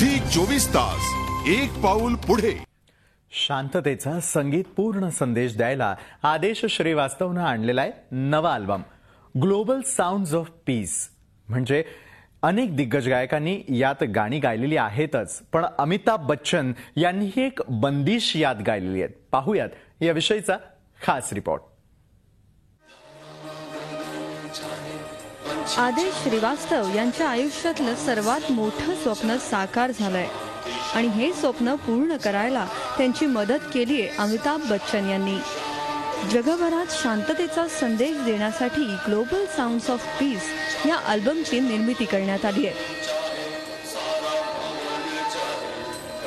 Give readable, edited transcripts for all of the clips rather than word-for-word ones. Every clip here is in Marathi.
झी 24 तास एक पाऊल पुढे। शांततेचा संगीतपूर्ण संदेश द्यायला आदेश श्रीवास्तवनं आणलेला आहे नवा album global sounds of peace. म्हणजे अनेक दिग्गज गायकांनी यात गाणी गायलेली आहेतच, पण अमिताभ बच्चन यांनीही एक बंदिश यात गायलेली आहे। पाहूयात याविषयीचा खास रिपोर्ट। आदेश श्रीवास्तव यांच्या आयुष्यातलं सर्वात मोठं स्वप्न साकार झालंय आणि हे स्वप्न पूर्ण करायला त्यांची मदत केली आहे अमिताभ बच्चन यांनी। जगभरात शांततेचा संदेश देण्यासाठी ग्लोबल साउंड्स ऑफ पीस या अल्बमची निर्मिती करण्यात आली आहे।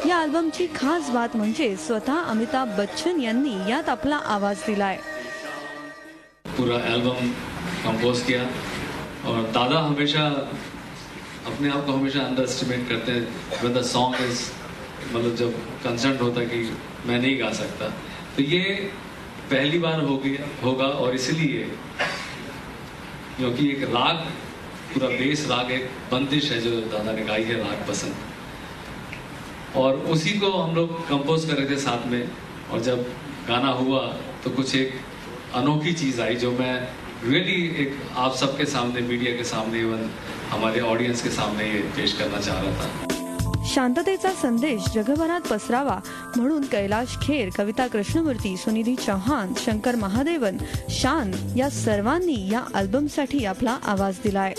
या अल्बमची खास बात म्हणजे स्वतः अमिताभ बच्चन यांनी यात आपला आवाज दिलाय। पूरा एल्बम कंपोज किया और दादा हमेशा अपने आप को हमेशा अंडर एस्टिमेट करते हैं व्हेन द सॉन्ग इज, मतलब जब कंसर्न होता कि मैं नहीं गा सकता, तो ये पहली बार होगा और इसलिए क्योंकि एक राग, पूरा बेस राग एक बंदिश है जो दादा ने गाई है, राग पसंद, और उसी को हम लोग कंपोज कर रहे थे साथ में। और जब गाना हुआ तो कुछ एक अनोखी चीज़ आई जो मैं रियली एक आप सबके सामने, मीडिया के सामने, इवन हमारे ऑडियंस के सामने ये पेश करना चाह रहा था। शांततेचा संदेश जगभरात पसरावा म्हणून कैलाश खेर, कविता कृष्णमूर्ती, सुनिधी चौहान, शंकर महादेवन, शान या सर्वांनी या अल्बमसाठी आपला आवाज दिलाय।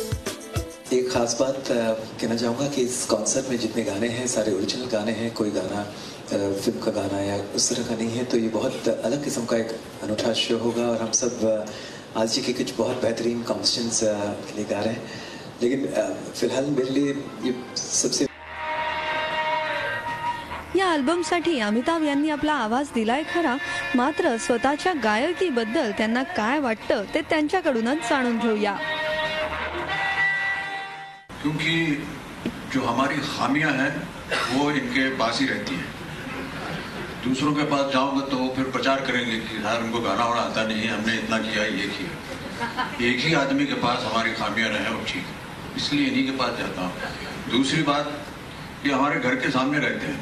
एक खास बात कहना चाहूँगा कि इस कॉन्सर्ट में जितने गाने हैं सारे ओरिजिनल गाने हैं, कोई गाना फिल्म का गाना या उस तरह का नहीं है। तो ये बहुत अलग किस्म का एक अनूठा शो होगा और हम सब आज जी के कुछ बहुत बेहतरीन कॉम्पोजिशंस के लिए गा रहे हैं। लेकिन फिलहाल मेरे लिए ये सबसे या अल्बमसाठी अमिताभ यांनी आपला आवाज दिलाय खरा, मात्र स्वतःच्या गायकीबद्दल त्यांना काय वाटतं ते त्यांच्याकडूनच जाणून घेऊया। क्योंकि जो हमारी खामियां हैं वो इनके पास ही रहती हैं। दूसरों के पास जाऊंगा तो वो फिर प्रचार करेंगे कि यार उनको गाना वाना आता नहीं, हमने इतना किया, ये किया। एक ही आदमी के पास हमारी खामियां रहे वो ठीक, इसलिए इन्हीं के पास जाता हूँ। दूसरी बात, ये हमारे घर के सामने रहते हैं,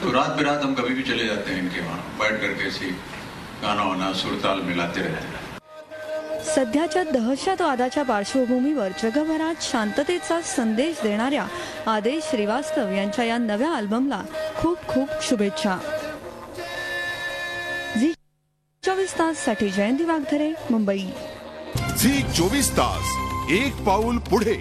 तो रात बेरात हम कभी भी चले जाते हैं इनके वहाँ, बैठ करके ऐसे गाना वाना सुरताल मिलाते रहते हैं। सध्याच्या दहशतवादाच्या पार्श्वभूमीवर जगभरात शांततेचा संदेश देणाऱ्या आदेश श्रीवास्तव यांच्या या नव्या अल्बमला खूप खूप शुभेच्छा। झी 24 तास साठी जयंती वागधरे, मुंबई। झी 24 तास एक पाऊल पुढे।